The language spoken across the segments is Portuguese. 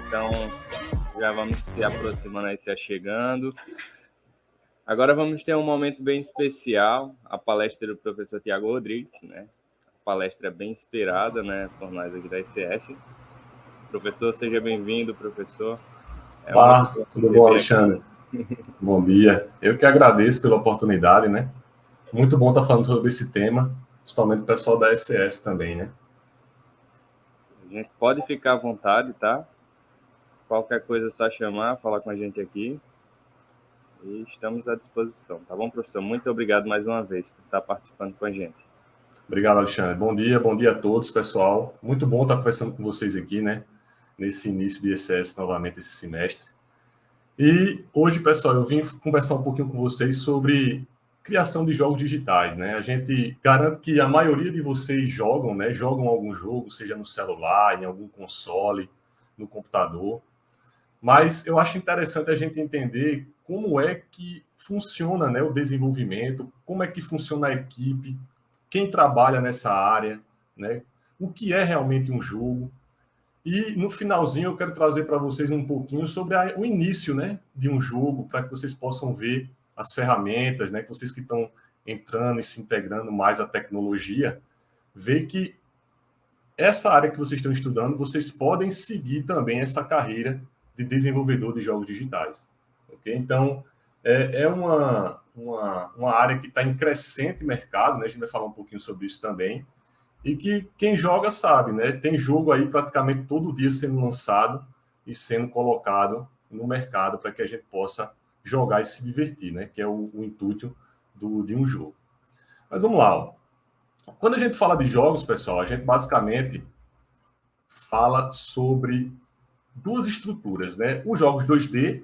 Então, já vamos se aproximando aí, se achegando. Agora vamos ter um momento bem especial, a palestra do professor Tiago Rodrigues, né? A palestra bem inspirada, né, por nós aqui da ICS. Professor, seja bem-vindo, professor. É muito bom Tudo bom, receber Alexandre? Bom dia. Eu que agradeço pela oportunidade, né? Muito bom estar falando sobre esse tema, principalmente o pessoal da ICS também, né? A gente pode ficar à vontade, tá? Qualquer coisa é só chamar, falar com a gente aqui. E estamos à disposição, tá bom, professor? Muito obrigado mais uma vez por estar participando com a gente. Obrigado, Alexandre. Bom dia a todos, pessoal. Muito bom estar conversando com vocês aqui, né? Nesse início de ICS novamente esse semestre. E hoje, pessoal, eu vim conversar um pouquinho com vocês sobre criação de jogos digitais, né? A gente garante que a maioria de vocês jogam, né? Jogam algum jogo, seja no celular, em algum console, no computador. Mas eu acho interessante a gente entender como é que funciona, né, o desenvolvimento, como é que funciona a equipe, quem trabalha nessa área, né? O que é realmente um jogo. E no finalzinho eu quero trazer para vocês um pouquinho sobre o início, né, de um jogo, para que vocês possam ver as ferramentas, né, que vocês que estão entrando e se integrando mais à tecnologia, ver que essa área que vocês estão estudando, vocês podem seguir também essa carreira de desenvolvedor de jogos digitais. Okay? Então, é uma área que está em crescente mercado, né? A gente vai falar um pouquinho sobre isso também, e que quem joga sabe, né? Tem jogo aí praticamente todo dia sendo lançado e sendo colocado no mercado para que a gente possa jogar e se divertir, né? Que é o intuito de um jogo. Mas vamos lá. Ó. Quando a gente fala de jogos, pessoal, a gente basicamente fala sobre duas estruturas, né? Os jogos 2D,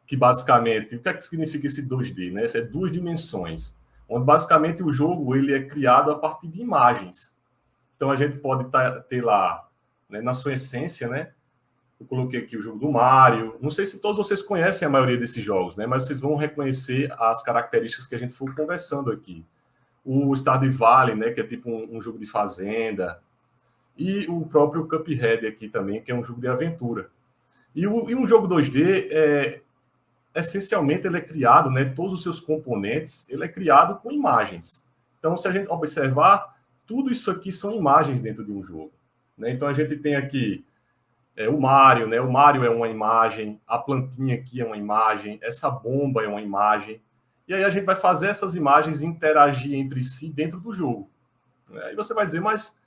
que basicamente, o que é que significa esse 2D, né? Isso é duas dimensões, onde basicamente o jogo ele é criado a partir de imagens. Então a gente pode ter lá, né, na sua essência, né? Eu coloquei aqui o jogo do Mario. Não sei se todos vocês conhecem a maioria desses jogos, né? Mas vocês vão reconhecer as características que a gente for conversando aqui. O Stardew Valley, né? Que é tipo um jogo de fazenda. E o próprio Cuphead aqui também, que é um jogo de aventura. E um jogo 2D, essencialmente, ele é criado, né, todos os seus componentes, ele é criado com imagens. Então, se a gente observar, tudo isso aqui são imagens dentro de um jogo. Né? Então, a gente tem aqui o Mario, né? O Mario é uma imagem, a plantinha aqui é uma imagem, essa bomba é uma imagem. E aí a gente vai fazer essas imagens interagir entre si dentro do jogo. Aí você vai dizer, mas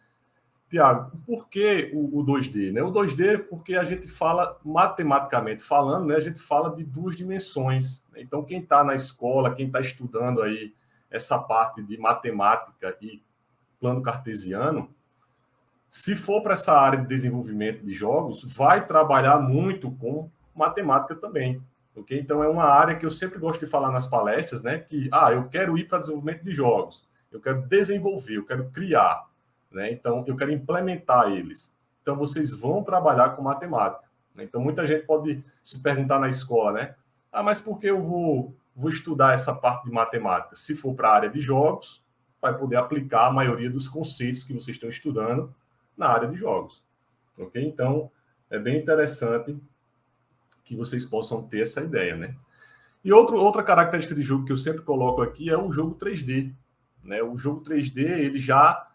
Tiago, por que o 2D? Né? O 2D, porque a gente fala, matematicamente falando, né, a gente fala de duas dimensões. Né? Então, quem está na escola, quem está estudando aí essa parte de matemática e plano cartesiano, se for para essa área de desenvolvimento de jogos, vai trabalhar muito com matemática também. Okay? Então, é uma área que eu sempre gosto de falar nas palestras, né, que eu quero ir para desenvolvimento de jogos, eu quero desenvolver, eu quero criar. Né? Então, eu quero implementar eles. Então, vocês vão trabalhar com matemática. Né? Então, muita gente pode se perguntar na escola, né? Mas por que eu vou estudar essa parte de matemática? Se for para a área de jogos, vai poder aplicar a maioria dos conceitos que vocês estão estudando na área de jogos. Ok? Então, é bem interessante que vocês possam ter essa ideia, né? E outra característica de jogo que eu sempre coloco aqui é o jogo 3D. Né? O jogo 3D, ele já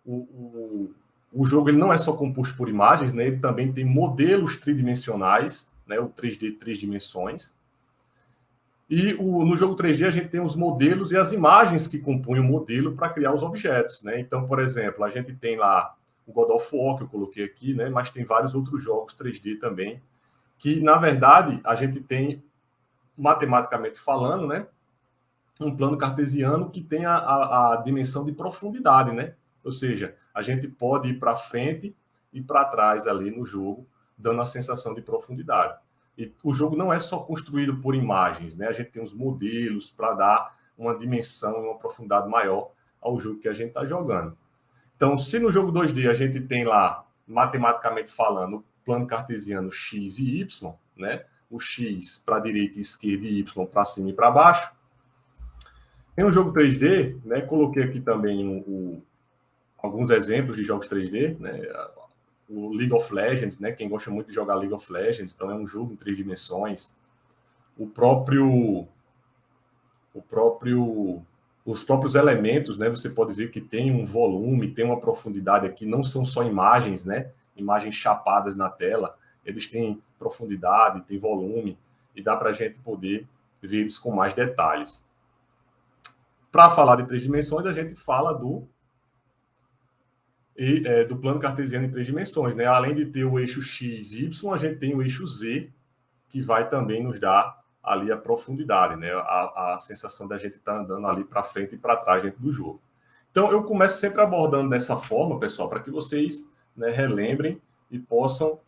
o jogo ele não é só composto por imagens, né? Ele também tem modelos tridimensionais, né? O 3D, 3 dimensões. E no jogo 3D a gente tem os modelos e as imagens que compõem o modelo para criar os objetos, né? Então, por exemplo, a gente tem lá o God of War, que eu coloquei aqui, né? Mas tem vários outros jogos 3D também, que, na verdade, a gente tem, matematicamente falando, né? Um plano cartesiano que tem a dimensão de profundidade, né? Ou seja, a gente pode ir para frente e para trás ali no jogo, dando a sensação de profundidade. E o jogo não é só construído por imagens, né? A gente tem os modelos para dar uma dimensão e uma profundidade maior ao jogo que a gente está jogando. Então, se no jogo 2D a gente tem lá, matematicamente falando, o plano cartesiano X e Y, né? O X para a direita e esquerda e Y para cima e para baixo, em um jogo 3D, né, coloquei aqui também alguns exemplos de jogos 3D, né, o League of Legends, né? Quem gosta muito de jogar League of Legends, então é um jogo em 3 dimensões. Os próprios elementos, né? Você pode ver que tem um volume, tem uma profundidade aqui, não são só imagens, né? Imagens chapadas na tela, eles têm profundidade, têm volume, e dá para a gente poder ver eles com mais detalhes. Para falar de 3 dimensões, a gente fala do plano cartesiano em 3 dimensões, né? Além de ter o eixo x, y, a gente tem o eixo z, que vai também nos dar ali a profundidade, né? A sensação da gente estar andando ali para frente e para trás dentro do jogo. Então, eu começo sempre abordando dessa forma, pessoal, para que vocês, né, relembrem e possam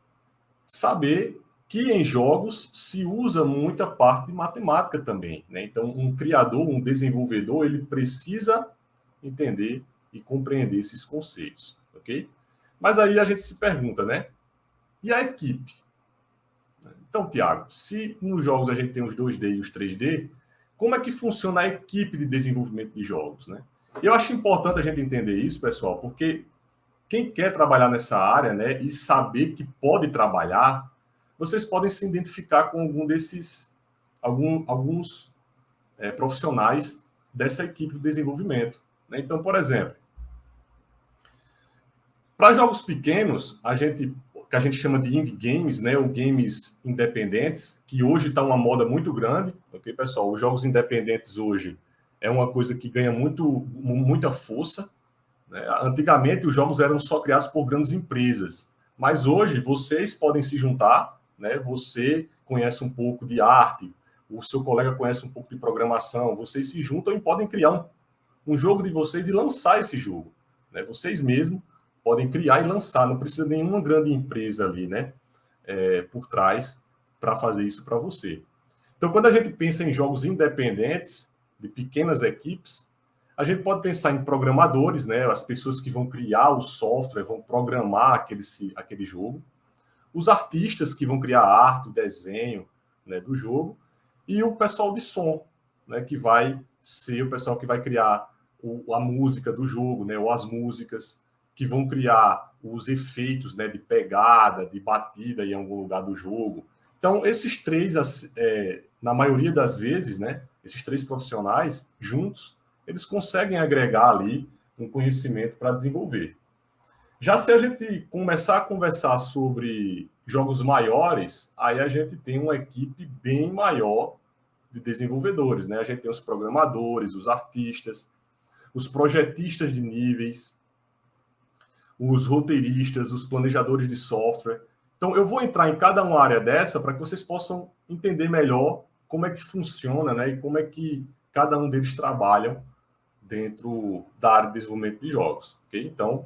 saber que em jogos se usa muita parte de matemática também, né? Então, um criador, um desenvolvedor, ele precisa entender e compreender esses conceitos, ok? Mas aí a gente se pergunta, né? E a equipe? Então, Tiago, se nos jogos a gente tem os 2D e os 3D, como é que funciona a equipe de desenvolvimento de jogos, né? Eu acho importante a gente entender isso, pessoal, porque quem quer trabalhar nessa área, né, e saber que pode trabalhar, vocês podem se identificar com alguns profissionais dessa equipe de desenvolvimento, né? Então, por exemplo, para jogos pequenos, que a gente chama de indie games, né, ou games independentes, que hoje está uma moda muito grande, ok, pessoal? Os jogos independentes hoje é uma coisa que ganha muita força, né? Antigamente, os jogos eram só criados por grandes empresas, mas hoje vocês podem se juntar, né? Você conhece um pouco de arte, o seu colega conhece um pouco de programação, vocês se juntam e podem criar um jogo de vocês e lançar esse jogo, né? Vocês mesmos podem criar e lançar, não precisa de nenhuma grande empresa ali, né, por trás para fazer isso para você. Então, quando a gente pensa em jogos independentes, de pequenas equipes, a gente pode pensar em programadores, né, as pessoas que vão criar o software, vão programar aquele jogo, os artistas que vão criar a arte, o desenho, né, do jogo, e o pessoal de som, né, que vai ser o pessoal que vai criar a música do jogo, né, ou as músicas, que vão criar os efeitos, né, de pegada, de batida em algum lugar do jogo. Então, esses três, na maioria das vezes, né, esses 3 profissionais juntos, eles conseguem agregar ali um conhecimento para desenvolver. Já se a gente começar a conversar sobre jogos maiores, aí a gente tem uma equipe bem maior de desenvolvedores, né? A gente tem os programadores, os artistas, os projetistas de níveis, os roteiristas, os planejadores de software. Então, eu vou entrar em cada uma área dessa para que vocês possam entender melhor como é que funciona, né, e como é que cada um deles trabalham dentro da área de desenvolvimento de jogos. Okay? Então,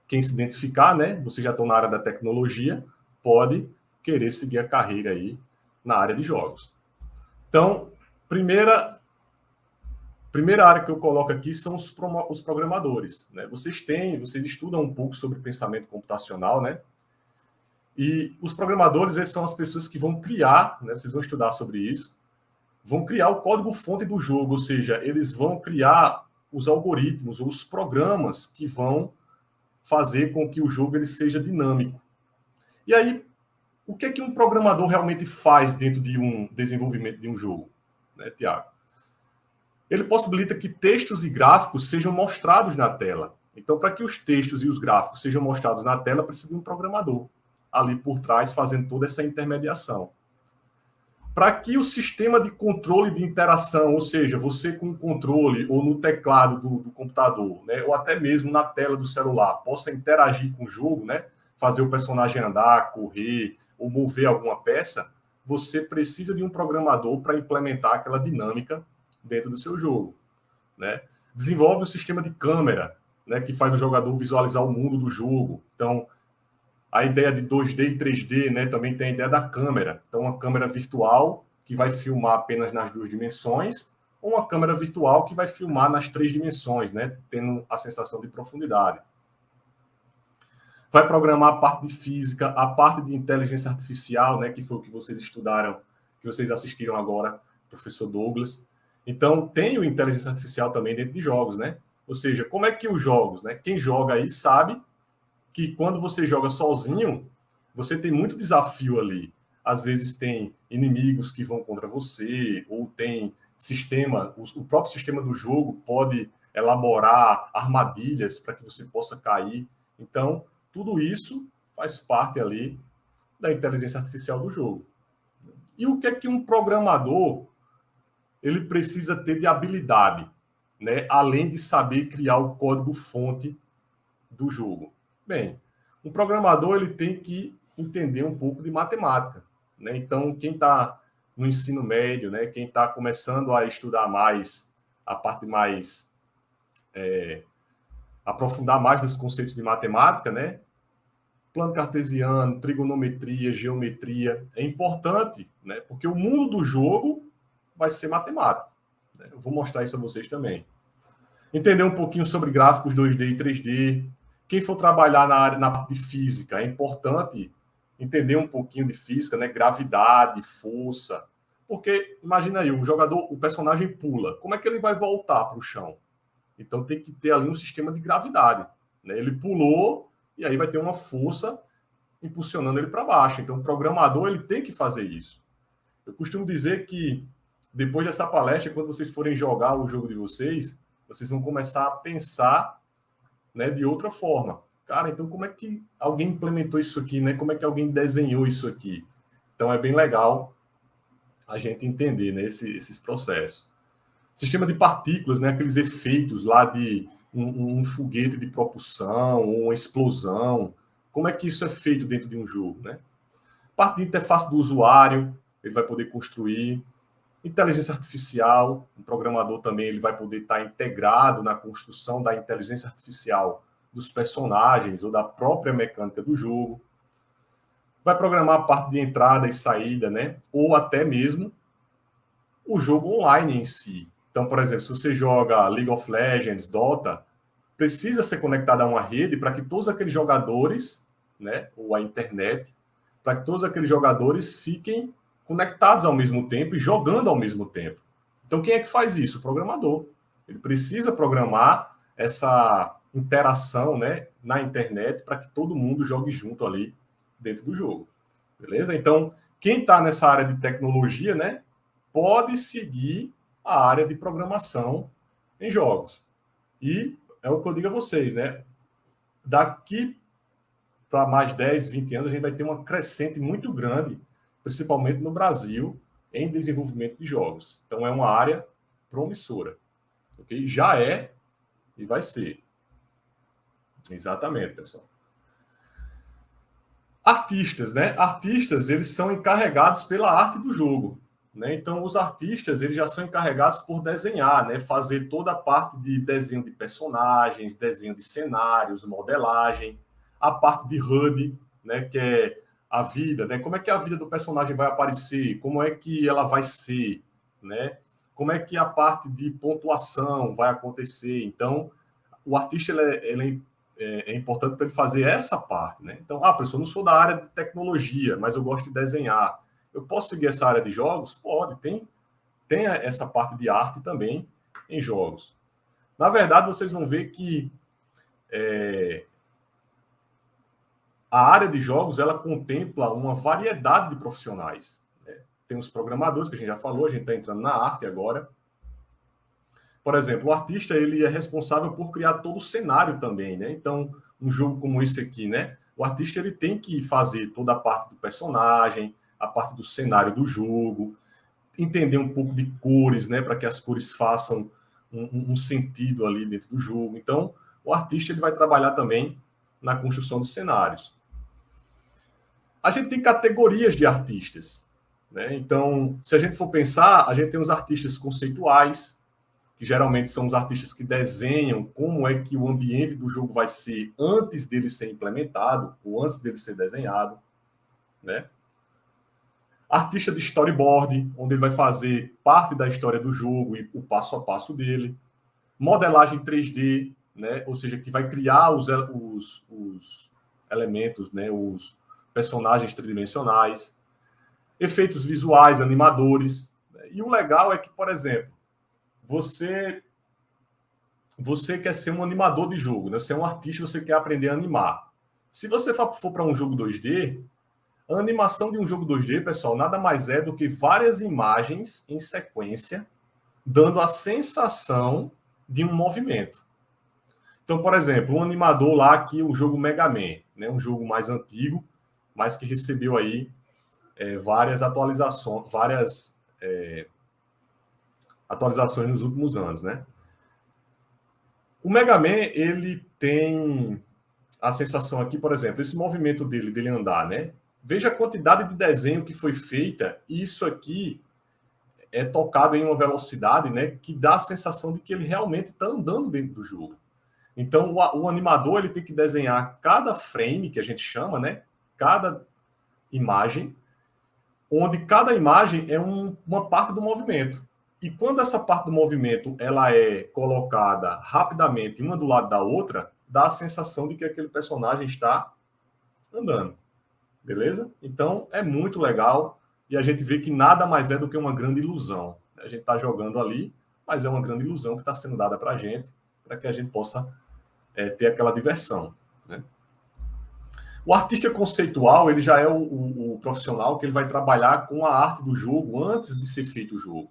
quem se identificar, né, vocês já estão na área da tecnologia, pode querer seguir a carreira aí na área de jogos. Então, primeira área que eu coloco aqui são os programadores, né? Vocês estudam um pouco sobre pensamento computacional, né? E os programadores, eles são as pessoas que vão criar, né? Vocês vão estudar sobre isso, vão criar o código-fonte do jogo, ou seja, eles vão criar os algoritmos ou os programas que vão fazer com que o jogo ele seja dinâmico. E aí, o que é que um programador realmente faz dentro de um desenvolvimento de um jogo, né, Tiago? Ele possibilita que textos e gráficos sejam mostrados na tela. Então, para que os textos e os gráficos sejam mostrados na tela, precisa de um programador ali por trás fazendo toda essa intermediação. Para que o sistema de controle de interação, ou seja, você com o controle ou no teclado do computador, né, ou até mesmo na tela do celular, possa interagir com o jogo, né, fazer o personagem andar, correr ou mover alguma peça, você precisa de um programador para implementar aquela dinâmica dentro do seu jogo, né? Desenvolve um sistema de câmera, né, que faz o jogador visualizar o mundo do jogo. Então, a ideia de 2D e 3D, né, também tem a ideia da câmera. Então, uma câmera virtual que vai filmar apenas nas 2 dimensões, ou uma câmera virtual que vai filmar nas 3 dimensões, né, tendo a sensação de profundidade. Vai programar a parte de física, a parte de inteligência artificial, né, que foi o que vocês estudaram, que vocês assistiram agora, professor Douglas. Então, tem o inteligência artificial também dentro de jogos, né? Ou seja, como é que os jogos, né? Quem joga aí sabe que quando você joga sozinho, você tem muito desafio ali. Às vezes tem inimigos que vão contra você, ou tem sistema, o próprio sistema do jogo pode elaborar armadilhas para que você possa cair. Então, tudo isso faz parte ali da inteligência artificial do jogo. E o que é que um programador ele precisa ter de habilidade, né? Além de saber criar o código-fonte do jogo? Bem, um programador ele tem que entender um pouco de matemática, né? Então, quem está no ensino médio, né? Quem está começando a estudar mais, a parte mais... aprofundar mais nos conceitos de matemática, né? Plano cartesiano, trigonometria, geometria, é importante, né? Porque o mundo do jogo vai ser matemático, né? Eu vou mostrar isso a vocês também. Entender um pouquinho sobre gráficos 2D e 3D. Quem for trabalhar na parte de física, é importante entender um pouquinho de física, né? Gravidade, força. Porque, imagina aí, o personagem pula. Como é que ele vai voltar para o chão? Então, tem que ter ali um sistema de gravidade, né? Ele pulou e aí vai ter uma força impulsionando ele para baixo. Então, o programador ele tem que fazer isso. Eu costumo dizer que, depois dessa palestra, quando vocês forem jogar o jogo de vocês vão começar a pensar, né, de outra forma. Cara, então como é que alguém implementou isso aqui, né? Como é que alguém desenhou isso aqui? Então é bem legal a gente entender, né, esses processos. Sistema de partículas, né, aqueles efeitos lá de um foguete de propulsão, ou uma explosão. Como é que isso é feito dentro de um jogo, né? Parte de interface do usuário, ele vai poder construir. Inteligência artificial, o programador também ele vai poder estar integrado na construção da inteligência artificial dos personagens ou da própria mecânica do jogo. Vai programar a parte de entrada e saída, né? Ou até mesmo o jogo online em si. Então, por exemplo, se você joga League of Legends, Dota, precisa ser conectado a uma rede para que todos aqueles jogadores, né, ou a internet, para que todos aqueles jogadores fiquem conectados ao mesmo tempo e jogando ao mesmo tempo. Então, quem é que faz isso? O programador. Ele precisa programar essa interação, né, na internet para que todo mundo jogue junto ali dentro do jogo. Beleza? Então, quem está nessa área de tecnologia, né, pode seguir a área de programação em jogos. E é o que eu digo a vocês, né? Daqui para mais 10, 20 anos, a gente vai ter uma crescente muito grande, principalmente no Brasil, em desenvolvimento de jogos. Então, é uma área promissora. Okay? Já é e vai ser. Exatamente, pessoal. Artistas, né? Artistas, eles são encarregados pela arte do jogo, né? Então, os artistas, eles já são encarregados por desenhar, né? Fazer toda a parte de desenho de personagens, desenho de cenários, modelagem, a parte de HUD, né? Que é a vida, né? Como é que a vida do personagem vai aparecer? Como é que ela vai ser, né? Como é que a parte de pontuação vai acontecer? Então, o artista ele é importante para ele fazer essa parte, né? Então, professor, eu não sou da área de tecnologia, mas eu gosto de desenhar. Eu posso seguir essa área de jogos? Pode, tem essa parte de arte também em jogos. Na verdade, vocês vão ver que a área de jogos ela contempla uma variedade de profissionais, né? Tem os programadores, que a gente já falou, a gente está entrando na arte agora. Por exemplo, o artista ele é responsável por criar todo o cenário também, né? Então, um jogo como esse aqui, né? O artista ele tem que fazer toda a parte do personagem, a parte do cenário do jogo, entender um pouco de cores, né? Para que as cores façam um sentido ali dentro do jogo. Então, o artista ele vai trabalhar também na construção de cenários. A gente tem categorias de artistas, né? Então, se a gente for pensar, a gente tem os artistas conceituais, que geralmente são os artistas que desenham como é que o ambiente do jogo vai ser antes dele ser implementado ou antes dele ser desenhado, né? Artista de storyboard, onde ele vai fazer parte da história do jogo e o passo a passo dele. Modelagem 3D, né? Ou seja, que vai criar os elementos, né? Os personagens tridimensionais. Efeitos visuais, animadores. E o legal é que, por exemplo, você quer ser um animador de jogo, né? Você é um artista, você quer aprender a animar. Se você for para um jogo 2D, a animação de um jogo 2D, pessoal, nada mais é do que várias imagens em sequência, dando a sensação de um movimento. Então, por exemplo, um animador lá aqui, o jogo Mega Man, né, um jogo mais antigo, mas que recebeu aí várias atualizações, atualizações nos últimos anos, né? O Mega Man, ele tem a sensação aqui, por exemplo, esse movimento dele andar, né? Veja a quantidade de desenho que foi feita, e isso aqui é tocado em uma velocidade, né, que dá a sensação de que ele realmente está andando dentro do jogo. Então, o animador ele tem que desenhar cada frame, que a gente chama, né, cada imagem, onde cada imagem é uma parte do movimento. E quando essa parte do movimento ela é colocada rapidamente uma do lado da outra, dá a sensação de que aquele personagem está andando. Beleza? Então, é muito legal e a gente vê que nada mais é do que uma grande ilusão. A gente está jogando ali, mas é uma grande ilusão que está sendo dada para a gente, para que a gente possa ter aquela diversão. Né? O artista conceitual, ele já é o profissional que ele vai trabalhar com a arte do jogo antes de ser feito o jogo.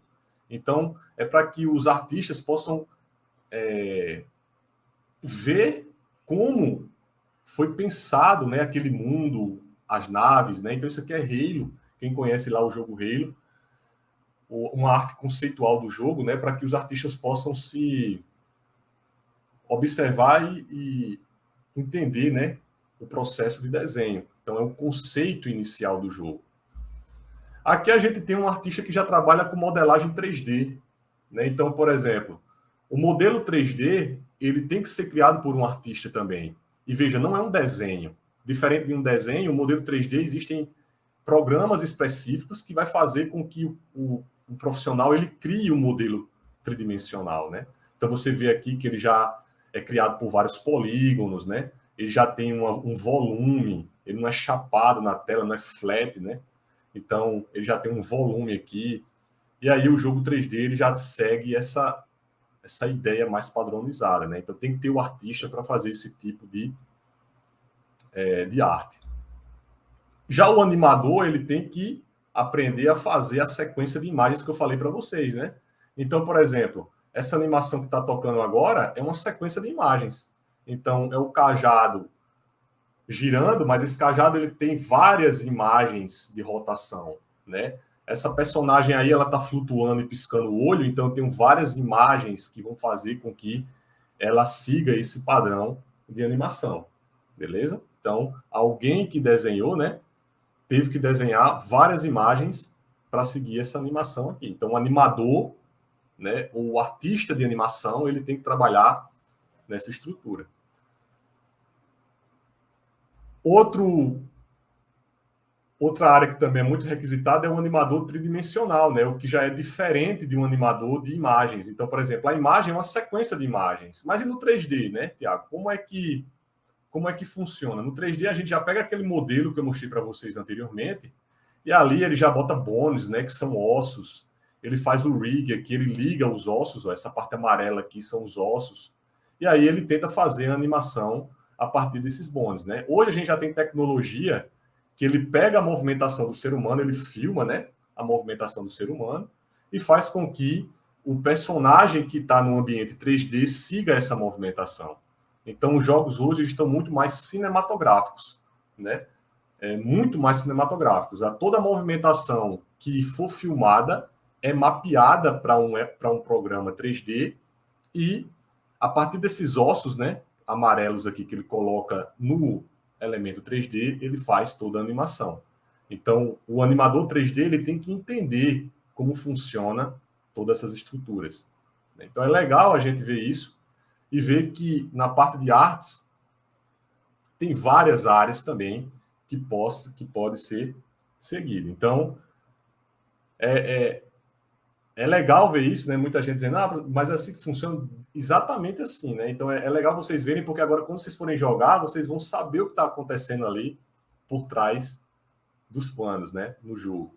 Então, é para que os artistas possam ver como foi pensado, né, aquele mundo, as naves, né? Então, isso aqui é Halo. Quem conhece lá o jogo Halo, uma arte conceitual do jogo, né, para que os artistas possam se observar e entender, né, o processo de desenho. Então, é o conceito inicial do jogo. Aqui a gente tem um artista que já trabalha com modelagem 3D. Né? Então, por exemplo, o modelo 3D ele tem que ser criado por um artista também. E veja, não é um desenho. Diferente de um desenho, o modelo 3D existem programas específicos que vai fazer com que o profissional ele crie um modelo tridimensional. Né? Então, você vê aqui que ele já é criado por vários polígonos, né? Ele já tem um volume, ele não é chapado na tela, não é flat, né? Então, ele já tem um volume aqui. E aí, o jogo 3D ele já segue essa ideia mais padronizada, né? Então, tem que ter o artista para fazer esse tipo de arte. Já o animador, ele tem que aprender a fazer a sequência de imagens que eu falei para vocês, né? Então, por exemplo, essa animação que está tocando agora é uma sequência de imagens. Então, é o cajado girando, mas esse cajado ele tem várias imagens de rotação, né? Essa personagem aí, ela está flutuando e piscando o olho, então eu tenho várias imagens que vão fazer com que ela siga esse padrão de animação, beleza? Então, alguém que desenhou, né, teve que desenhar várias imagens para seguir essa animação aqui. Então, o animador, né, o artista de animação, ele tem que trabalhar nessa estrutura. Outra área que também é muito requisitada é o animador tridimensional, né? O que já é diferente de um animador de imagens. Então, por exemplo, a imagem é uma sequência de imagens. Mas e no 3D, né, Tiago? Como é que funciona? No 3D, a gente já pega aquele modelo que eu mostrei para vocês anteriormente, e ali ele já bota bones, né, que são ossos. Ele faz o rig aqui, ele liga os ossos, ó, essa parte amarela aqui são os ossos. E aí ele tenta fazer a animação a partir desses bones, né? Hoje a gente já tem tecnologia que ele pega a movimentação do ser humano, ele filma, né, a movimentação do ser humano e faz com que o personagem que está no ambiente 3D siga essa movimentação. Então, os jogos hoje estão muito mais cinematográficos, né? Muito mais cinematográficos. Toda a movimentação que for filmada é mapeada para um programa 3D e, a partir desses ossos, né, amarelos aqui que ele coloca no elemento 3D, ele faz toda a animação. Então, o animador 3D ele tem que entender como funciona todas essas estruturas. Então, é legal a gente ver isso e ver que na parte de artes tem várias áreas também que pode ser seguido. Então, é legal ver isso, né? Muita gente dizendo, mas é assim que funciona, exatamente assim, né? Então, é legal vocês verem, porque agora, quando vocês forem jogar, vocês vão saber o que está acontecendo ali por trás dos panos, né? No jogo.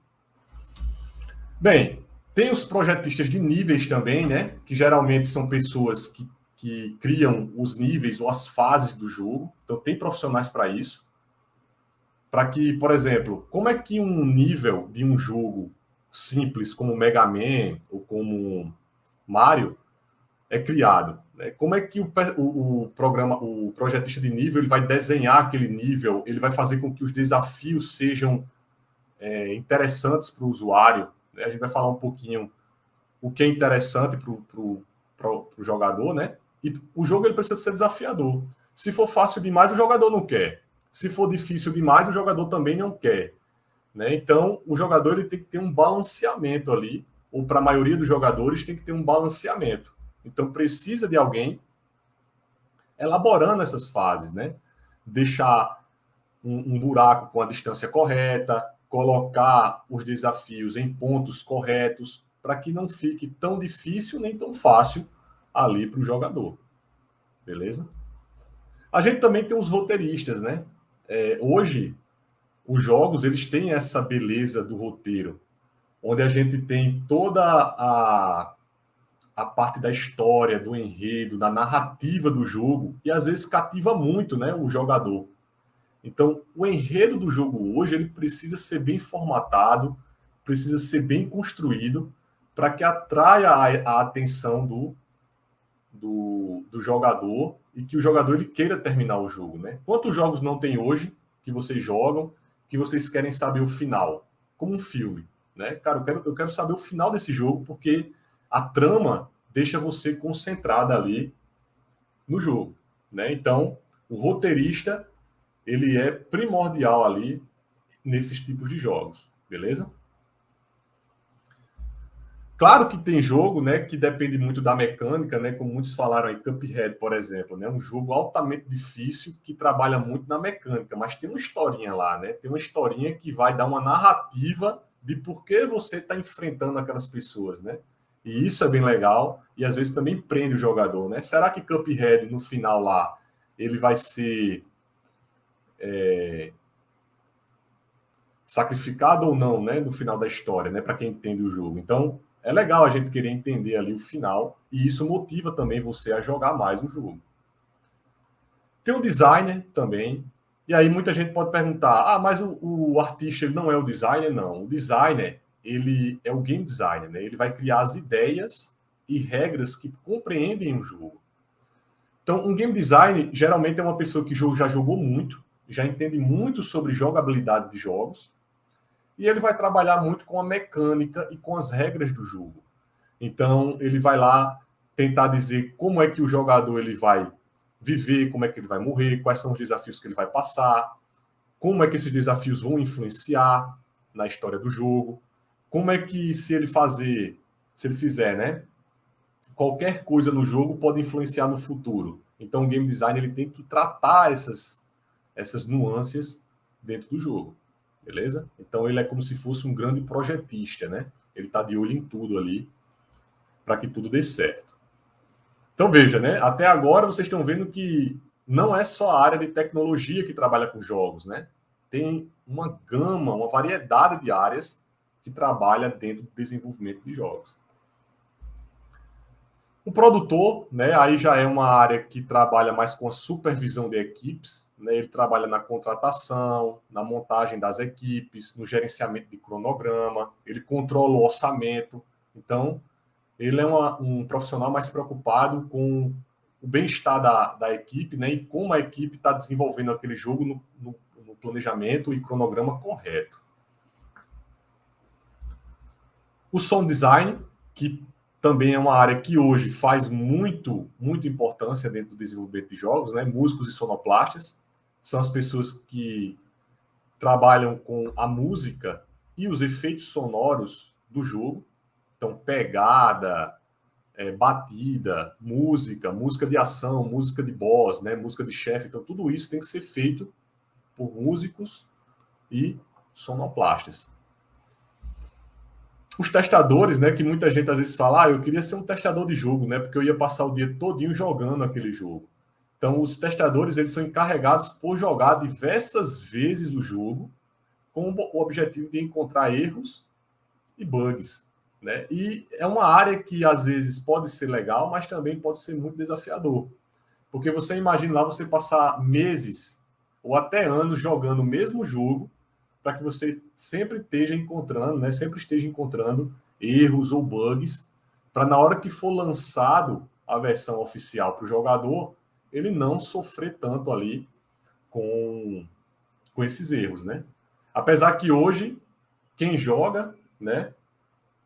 Bem, tem os projetistas de níveis também, né? Que geralmente são pessoas que que criam os níveis ou as fases do jogo. Então, tem profissionais para isso. Para que, por exemplo, como é que um nível de um jogo simples como Mega Man ou como Mario é criado? Né? Como é que o projetista de nível ele vai desenhar aquele nível, ele vai fazer com que os desafios sejam interessantes para o usuário? Né? A gente vai falar um pouquinho o que é interessante para o jogador, né? E o jogo ele precisa ser desafiador. Se for fácil demais, o jogador não quer. Se for difícil demais, o jogador também não quer. Né? Então, o jogador ele tem que ter um balanceamento ali, ou para a maioria dos jogadores tem que ter um balanceamento. Então, precisa de alguém elaborando essas fases, né? Deixar um buraco com a distância correta, colocar os desafios em pontos corretos, para que não fique tão difícil nem tão fácil ali para o jogador. Beleza? A gente também tem os roteiristas, né? Hoje, os jogos eles têm essa beleza do roteiro, onde a gente tem toda a parte da história, do enredo, da narrativa do jogo, e às vezes cativa muito, né, o jogador. Então, o enredo do jogo hoje ele precisa ser bem formatado, precisa ser bem construído, para que atraia a atenção do jogador e que o jogador ele queira terminar o jogo. Né? Quantos jogos não tem hoje que vocês jogam, que vocês querem saber o final? Como um filme. Né? Cara, eu quero saber o final desse jogo, porque a trama deixa você concentrado ali no jogo. Né? Então, o roteirista ele é primordial ali nesses tipos de jogos. Beleza? Claro que tem jogo, né, que depende muito da mecânica, né, como muitos falaram aí, Cuphead, por exemplo, né, um jogo altamente difícil que trabalha muito na mecânica, mas tem uma historinha lá, né, tem uma historinha que vai dar uma narrativa de por que você está enfrentando aquelas pessoas, né, e isso é bem legal e às vezes também prende o jogador, né. Será que Cuphead no final lá ele vai ser sacrificado ou não, né, no final da história, né, para quem entende o jogo? Então é legal a gente querer entender ali o final e isso motiva também você a jogar mais o jogo. Tem o designer também, e aí muita gente pode perguntar, mas o artista ele não é o designer? Não, o designer ele é o game designer, né? Ele vai criar as ideias e regras que compreendem o jogo. Então, um game designer geralmente é uma pessoa que já jogou muito, já entende muito sobre jogabilidade de jogos, e ele vai trabalhar muito com a mecânica e com as regras do jogo. Então, ele vai lá tentar dizer como é que o jogador ele vai viver, como é que ele vai morrer, quais são os desafios que ele vai passar, como é que esses desafios vão influenciar na história do jogo, como é que se ele fizer, né, qualquer coisa no jogo pode influenciar no futuro. Então, o game design ele tem que tratar essas nuances dentro do jogo. Beleza? Então ele é como se fosse um grande projetista, né? Ele está de olho em tudo ali para que tudo dê certo. Então veja, né? Até agora vocês estão vendo que não é só a área de tecnologia que trabalha com jogos, né? Tem uma gama, uma variedade de áreas que trabalha dentro do desenvolvimento de jogos. O produtor, né, aí já é uma área que trabalha mais com a supervisão de equipes, né, ele trabalha na contratação, na montagem das equipes, no gerenciamento de cronograma, ele controla o orçamento. Então, ele é um profissional mais preocupado com o bem-estar da equipe, né, e como a equipe está desenvolvendo aquele jogo no planejamento e cronograma correto. O sound design, que também é uma área que hoje faz muita importância dentro do desenvolvimento de jogos, né? Músicos e sonoplastas são as pessoas que trabalham com a música e os efeitos sonoros do jogo. Então, pegada, batida, música de ação, música de boss, né? Música de chefe. Então, tudo isso tem que ser feito por músicos e sonoplastas. Os testadores, né, que muita gente às vezes fala, eu queria ser um testador de jogo, né, porque eu ia passar o dia todinho jogando aquele jogo. Então, os testadores, eles são encarregados por jogar diversas vezes o jogo com o objetivo de encontrar erros e bugs, né? E é uma área que às vezes pode ser legal, mas também pode ser muito desafiador. Porque você imagina lá você passar meses ou até anos jogando o mesmo jogo para que você sempre esteja encontrando, né? Sempre esteja encontrando erros ou bugs para na hora que for lançado a versão oficial para o jogador, ele não sofrer tanto ali com esses erros, né? Apesar que hoje quem joga, né?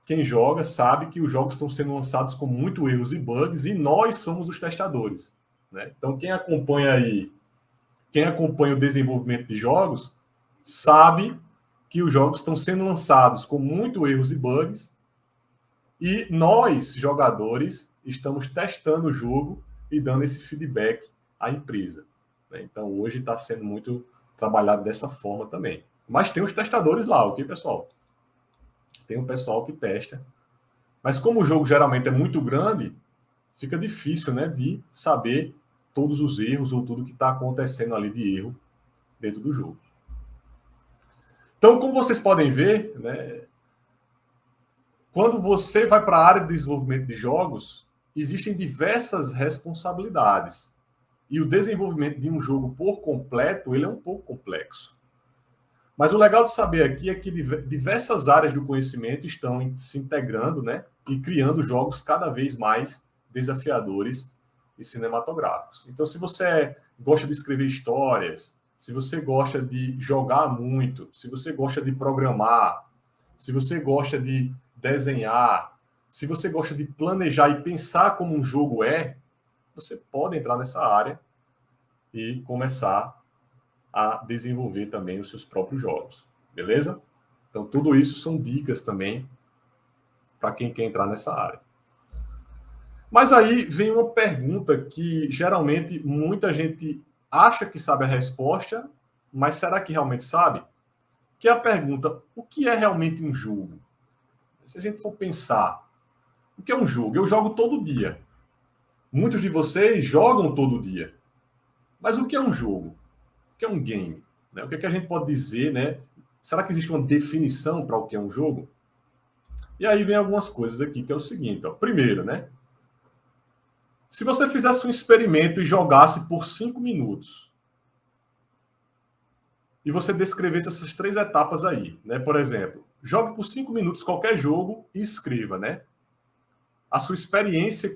Quem joga sabe que os jogos estão sendo lançados com muito erros e bugs e nós somos os testadores, né? Então quem acompanha o desenvolvimento de jogos sabe que os jogos estão sendo lançados com muito erros e bugs e nós, jogadores, estamos testando o jogo e dando esse feedback à empresa, né? Então hoje está sendo muito trabalhado dessa forma também. Mas tem os testadores lá, ok, pessoal? Tem um pessoal que testa. Mas como o jogo geralmente é muito grande, fica difícil, né, de saber todos os erros ou tudo que está acontecendo ali de erro dentro do jogo. Então, como vocês podem ver, né, quando você vai para a área de desenvolvimento de jogos, existem diversas responsabilidades. E o desenvolvimento de um jogo por completo, ele é um pouco complexo. Mas o legal de saber aqui é que diversas áreas do conhecimento estão se integrando, né, e criando jogos cada vez mais desafiadores e cinematográficos. Então, se você gosta de escrever histórias, se você gosta de jogar muito, se você gosta de programar, se você gosta de desenhar, se você gosta de planejar e pensar como um jogo é, você pode entrar nessa área e começar a desenvolver também os seus próprios jogos, beleza? Então, tudo isso são dicas também para quem quer entrar nessa área. Mas aí vem uma pergunta que geralmente muita gente acha que sabe a resposta, mas será que realmente sabe? Que é a pergunta: o que é realmente um jogo? Se a gente for pensar, o que é um jogo? Eu jogo todo dia. Muitos de vocês jogam todo dia. Mas o que é um jogo? O que é um game? Né? O que é que a gente pode dizer, né? Será que existe uma definição para o que é um jogo? E aí vem algumas coisas aqui, que é o seguinte. Ó. Primeiro, né? Se você fizesse um experimento e jogasse por 5 minutos, e você descrevesse essas 3 etapas aí, né? Por exemplo, jogue por 5 minutos qualquer jogo e escreva, né? A experiência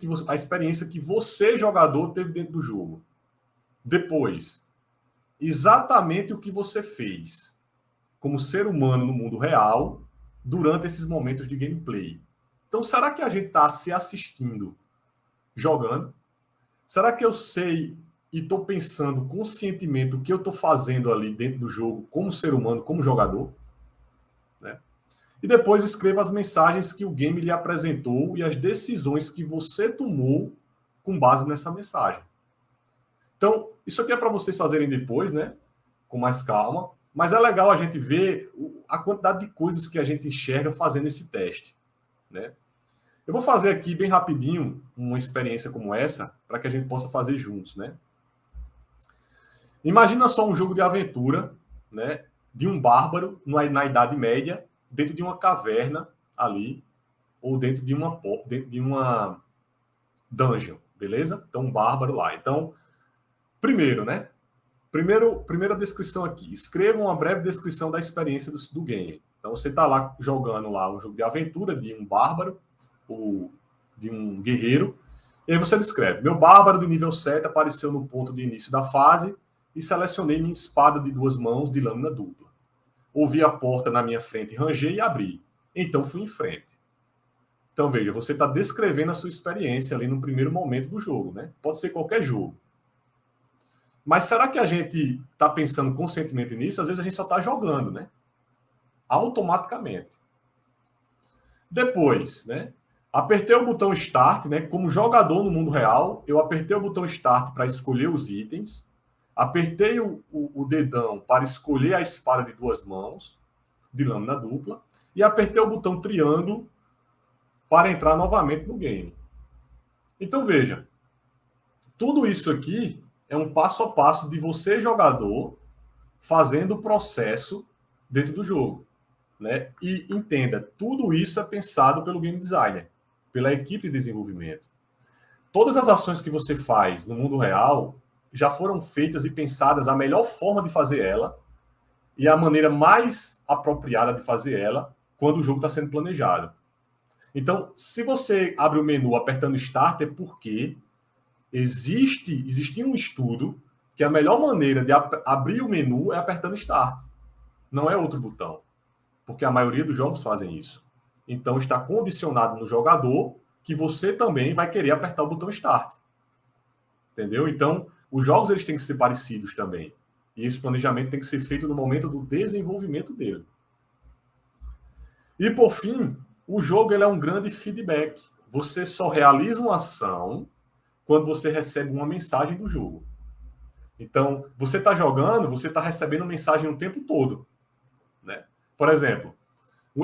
que você, jogador, teve dentro do jogo. Depois, exatamente o que você fez como ser humano no mundo real durante esses momentos de gameplay. Então, será que a gente está se assistindo jogando? Será que eu sei e estou pensando conscientemente o que eu estou fazendo ali dentro do jogo como ser humano, como jogador? Né? E depois escreva as mensagens que o game lhe apresentou e as decisões que você tomou com base nessa mensagem. Então, isso aqui é para vocês fazerem depois, né? Com mais calma. Mas é legal a gente ver a quantidade de coisas que a gente enxerga fazendo esse teste, né? Eu vou fazer aqui bem rapidinho uma experiência como essa para que a gente possa fazer juntos, né? Imagina só um jogo de aventura, né? De um bárbaro na Idade Média, dentro de uma caverna ali, ou dentro de uma dungeon, beleza? Então, um bárbaro lá. Então, primeiro, né? Primeira descrição aqui. Escreva uma breve descrição da experiência do game. Então, você está lá jogando lá um jogo de aventura de um bárbaro ou de um guerreiro. E aí você descreve. Meu bárbaro do nível 7 apareceu no ponto de início da fase e selecionei minha espada de 2 mãos de lâmina dupla. Ouvi a porta na minha frente ranger e abri. Então, fui em frente. Então, veja, você está descrevendo a sua experiência ali no primeiro momento do jogo, né? Pode ser qualquer jogo. Mas será que a gente está pensando conscientemente nisso? Às vezes a gente só está jogando, né? Automaticamente. Depois, né? Apertei o botão Start, né? Como jogador no mundo real, eu apertei o botão Start para escolher os itens. Apertei o dedão para escolher a espada de 2 mãos, de lâmina dupla. E apertei o botão triângulo para entrar novamente no game. Então, veja. Tudo isso aqui é um passo a passo de você, jogador, fazendo o processo dentro do jogo. né? E entenda, tudo isso é pensado pelo game designer, pela equipe de desenvolvimento. Todas as ações que você faz no mundo real já foram feitas e pensadas a melhor forma de fazer ela e a maneira mais apropriada de fazer ela quando o jogo está sendo planejado. Então, se você abre o menu apertando Start, é porque existia um estudo que a melhor maneira de abrir o menu é apertando Start. Não é outro botão. Porque a maioria dos jogos fazem isso. Então, está condicionado no jogador que você também vai querer apertar o botão Start. Entendeu? Então, os jogos eles têm que ser parecidos também. E esse planejamento tem que ser feito no momento do desenvolvimento dele. E, por fim, o jogo ele é um grande feedback. Você só realiza uma ação quando você recebe uma mensagem do jogo. Então, você está jogando, você está recebendo mensagem o tempo todo. Né? Por exemplo,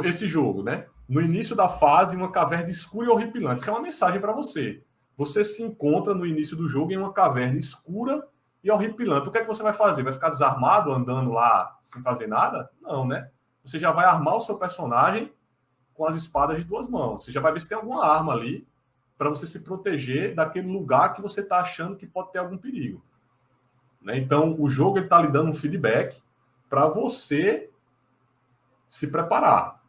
esse jogo, né? No início da fase, uma caverna escura e horripilante. Isso é uma mensagem para você. Você se encontra no início do jogo em uma caverna escura e horripilante. O que é que você vai fazer? Vai ficar desarmado, andando lá sem fazer nada? Não, né? Você já vai armar o seu personagem com as espadas de duas mãos. Você já vai ver se tem alguma arma ali para você se proteger daquele lugar que você está achando que pode ter algum perigo. Né? Então, o jogo está lhe dando um feedback para você se preparar.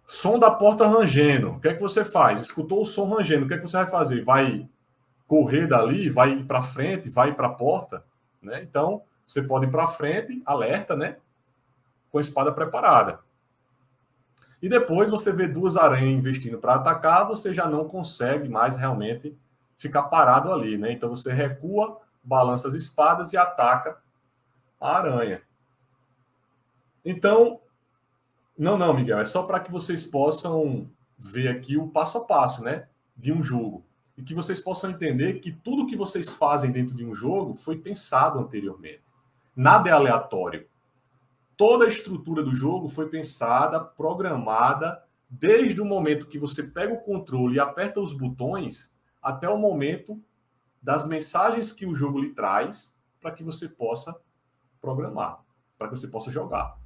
Som da porta rangendo. O que é que você faz? Escutou o som rangendo. O que é que você vai fazer? Vai correr dali? Vai ir para frente? Vai para a porta? Né? Então, você pode ir para frente, alerta, né? Com a espada preparada. E depois você vê duas aranhas investindo para atacar, você já não consegue mais realmente ficar parado ali, né? Então você recua, balança as espadas e ataca a aranha. Então, não, Miguel, é só para que vocês possam ver aqui o passo a passo, né, de um jogo. E que vocês possam entender que tudo que vocês fazem dentro de um jogo foi pensado anteriormente. Nada é aleatório. Toda a estrutura do jogo foi pensada, programada, desde o momento que você pega o controle e aperta os botões, até o momento das mensagens que o jogo lhe traz para que você possa programar, para que você possa jogar.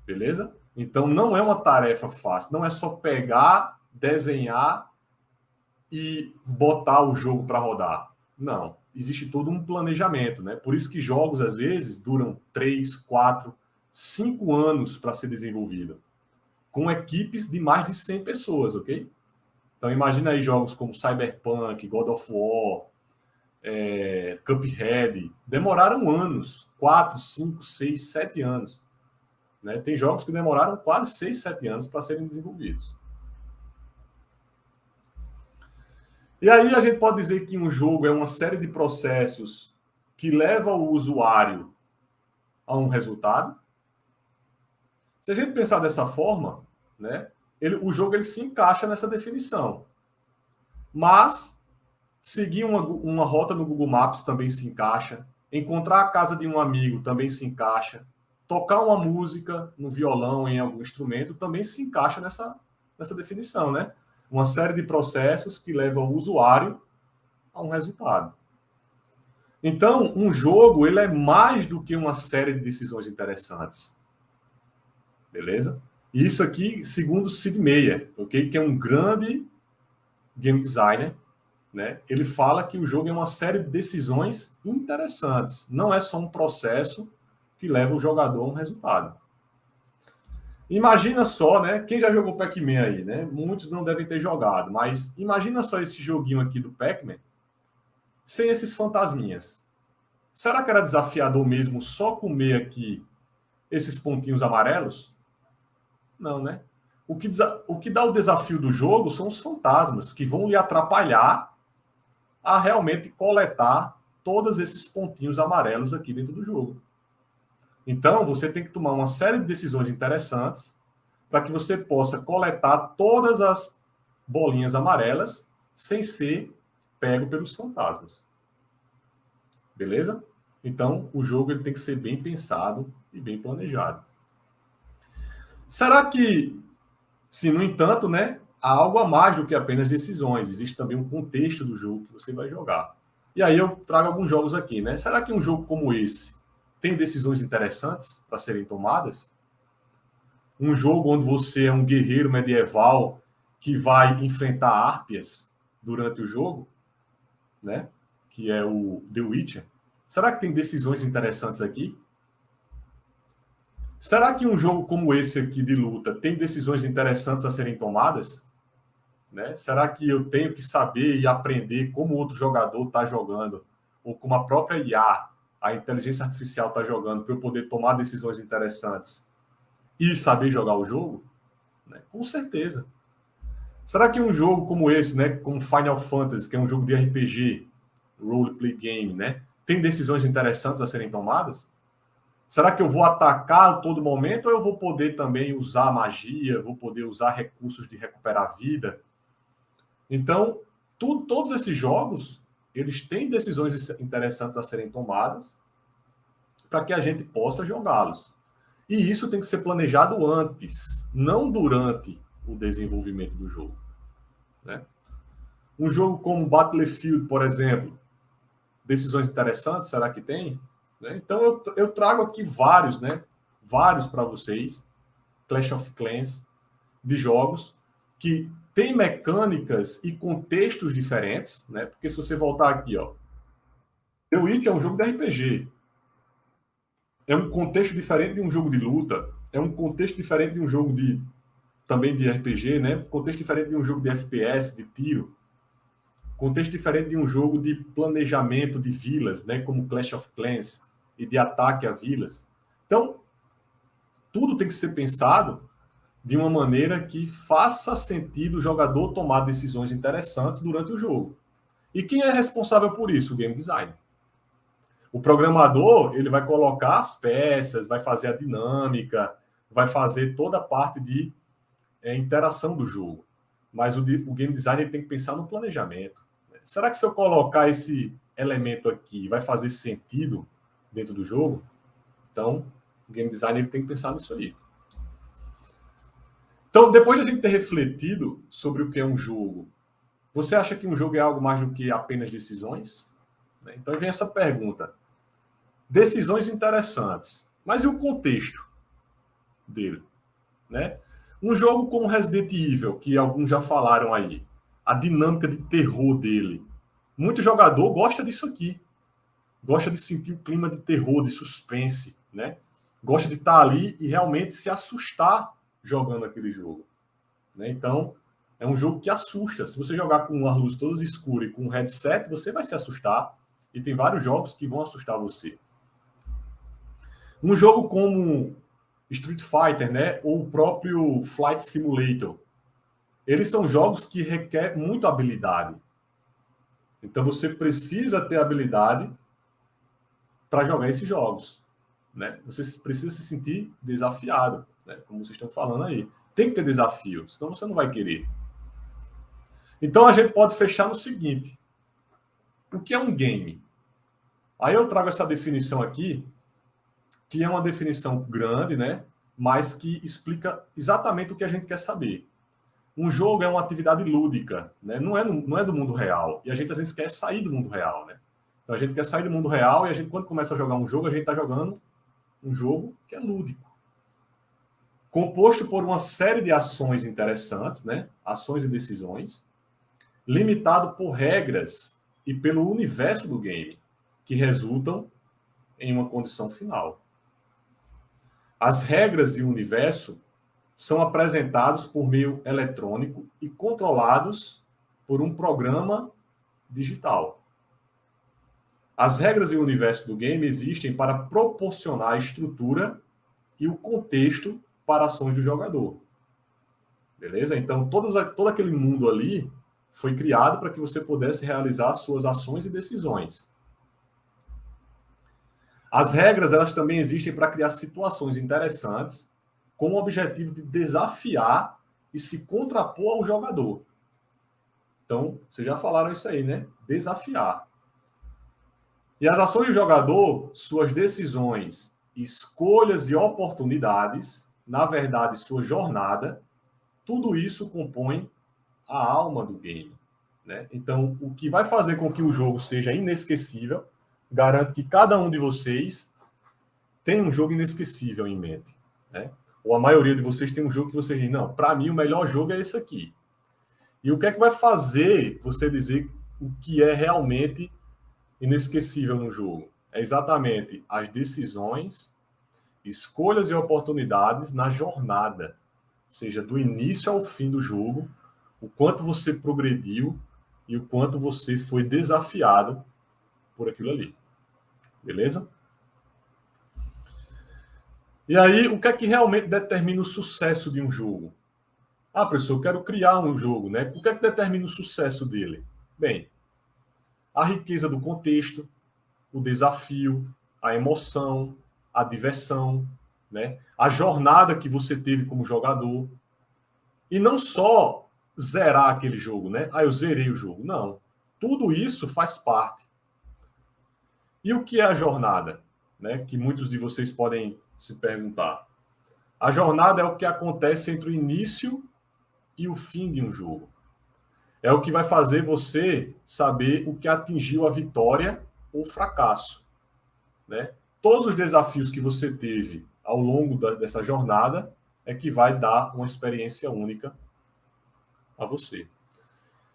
Beleza? Então, não é uma tarefa fácil. Não é só pegar, desenhar e botar o jogo para rodar. Não. Existe todo um planejamento, né? Por isso que jogos, às vezes, duram 3, 4, 5 anos para ser desenvolvido. Com equipes de mais de 100 pessoas, ok? Então, imagina aí jogos como Cyberpunk, God of War, Cuphead. Demoraram anos. 4, 5, 6, 7 anos. Né? Tem jogos que demoraram quase 6, 7 anos para serem desenvolvidos. E aí a gente pode dizer que um jogo é uma série de processos que leva o usuário a um resultado. Se a gente pensar dessa forma, né, o jogo ele se encaixa nessa definição. Mas seguir uma rota no Google Maps também se encaixa. Encontrar a casa de um amigo também se encaixa. Tocar uma música no violão, em algum instrumento, também se encaixa nessa definição, né? Uma série de processos que levam o usuário a um resultado. Então, um jogo ele é mais do que uma série de decisões interessantes. Beleza? E isso aqui, segundo Sid Meier, okay? Que é um grande game designer, né? Ele fala que o jogo é uma série de decisões interessantes. Não é só um processo que leva o jogador a um resultado. Imagina só, né? Quem já jogou Pac-Man aí, né? Muitos não devem ter jogado, mas imagina só esse joguinho aqui do Pac-Man sem esses fantasminhas. Será que era desafiador mesmo só comer aqui esses pontinhos amarelos? Não, né? O que dá o desafio do jogo são os fantasmas, que vão lhe atrapalhar a realmente coletar todos esses pontinhos amarelos aqui dentro do jogo. Então, você tem que tomar uma série de decisões interessantes para que você possa coletar todas as bolinhas amarelas sem ser pego pelos fantasmas. Beleza? Então, o jogo ele tem que ser bem pensado e bem planejado. Será que, se no entanto, né, há algo a mais do que apenas decisões? Existe também um contexto do jogo que você vai jogar. E aí eu trago alguns jogos aqui, né? Será que um jogo como esse tem decisões interessantes para serem tomadas? Um jogo onde você é um guerreiro medieval que vai enfrentar harpias durante o jogo, né? Que é o The Witcher. Será que tem decisões interessantes aqui? Será que um jogo como esse aqui de luta tem decisões interessantes a serem tomadas? Né? Será que eu tenho que saber e aprender como outro jogador está jogando, ou como a própria IA, a inteligência artificial, está jogando, para eu poder tomar decisões interessantes e saber jogar o jogo? Né? Com certeza. Será que um jogo como esse, né, como Final Fantasy, que é um jogo de RPG, roleplay game, né, tem decisões interessantes a serem tomadas? Será que eu vou atacar a todo momento ou eu vou poder também usar magia, vou poder usar recursos de recuperar vida? Então, todos esses jogos, eles têm decisões interessantes a serem tomadas para que a gente possa jogá-los. E isso tem que ser planejado antes, não durante o desenvolvimento do jogo. Né? Um jogo como Battlefield, por exemplo, decisões interessantes, será que tem? Né? Então, eu trago aqui vários, né? Vários para vocês, Clash of Clans, de jogos que tem mecânicas e contextos diferentes, né? Porque se você voltar aqui, ó, The Witcher é um jogo de RPG. É um contexto diferente de um jogo de luta, é um contexto diferente de um jogo também de RPG, né? Contexto diferente de um jogo de FPS, de tiro. Contexto diferente de um jogo de planejamento de vilas, né? Como Clash of Clans, e de ataque a vilas. Então, tudo tem que ser pensado de uma maneira que faça sentido o jogador tomar decisões interessantes durante o jogo. E quem é responsável por isso? O game designer. O programador, ele vai colocar as peças, vai fazer a dinâmica, vai fazer toda a parte de interação do jogo. Mas o game designer tem que pensar no planejamento. Será que se eu colocar esse elemento aqui, vai fazer sentido dentro do jogo? Então, o game designer tem que pensar nisso aí. Então, depois de a gente ter refletido sobre o que é um jogo, você acha que um jogo é algo mais do que apenas decisões? Então, vem essa pergunta. Decisões interessantes, mas e o contexto dele? Né? Um jogo como Resident Evil, que alguns já falaram aí, a dinâmica de terror dele. Muito jogador gosta disso aqui. Gosta de sentir o clima de terror, de suspense, né? Gosta de estar ali e realmente se assustar jogando aquele jogo. Né? Então, é um jogo que assusta. Se você jogar com as luzes todas escuras e com um headset, você vai se assustar. E tem vários jogos que vão assustar você. Um jogo como Street Fighter, né? Ou o próprio Flight Simulator. Eles são jogos que requerem muita habilidade. Então, você precisa ter habilidade para jogar esses jogos. Né? Você precisa se sentir desafiado, né? Como vocês estão falando aí. Tem que ter desafio, senão você não vai querer. Então, a gente pode fechar no seguinte. O que é um game? Aí eu trago essa definição aqui, que é uma definição grande, né? Mas que explica exatamente o que a gente quer saber. Um jogo é uma atividade lúdica, né? Não é do mundo real. E a gente, às vezes, quer sair do mundo real, né? Então, a gente quer sair do mundo real e a gente, quando começa a jogar um jogo, a gente está jogando um jogo que é lúdico. Composto por uma série de ações interessantes, né? Ações e decisões, limitado por regras e pelo universo do game, que resultam em uma condição final. As regras e o universo são apresentados por meio eletrônico e controlados por um programa digital. As regras e o universo do game existem para proporcionar a estrutura e o contexto para ações do jogador. Beleza? Então, todo aquele mundo ali foi criado para que você pudesse realizar suas ações e decisões. As regras, elas também existem para criar situações interessantes com o objetivo de desafiar e se contrapor ao jogador. Então, vocês já falaram isso aí, né? Desafiar. E as ações do jogador, suas decisões, escolhas e oportunidades, na verdade, sua jornada, tudo isso compõe a alma do game. Né? Então, o que vai fazer com que o jogo seja inesquecível, garanto que cada um de vocês tem um jogo inesquecível em mente. Né? ou a maioria de vocês tem um jogo que vocês dizem, não, para mim o melhor jogo é esse aqui. E o que é que vai fazer você dizer o que é realmente inesquecível no jogo? É exatamente as decisões, escolhas e oportunidades na jornada, seja do início ao fim do jogo, o quanto você progrediu e o quanto você foi desafiado por aquilo ali. Beleza? E aí, o que é que realmente determina o sucesso de um jogo? Ah, professor, eu quero criar um jogo, né? O que é que determina o sucesso dele? Bem, a riqueza do contexto, o desafio, a emoção, a diversão, né? A jornada que você teve como jogador. E não só zerar aquele jogo, né? Ah, eu zerei o jogo. Não. Tudo isso faz parte. E o que é a jornada? Né? Que muitos de vocês podem se perguntar. A jornada é o que acontece entre o início e o fim de um jogo. É o que vai fazer você saber o que atingiu a vitória ou o fracasso. Né? Todos os desafios que você teve ao longo dessa jornada é que vai dar uma experiência única a você.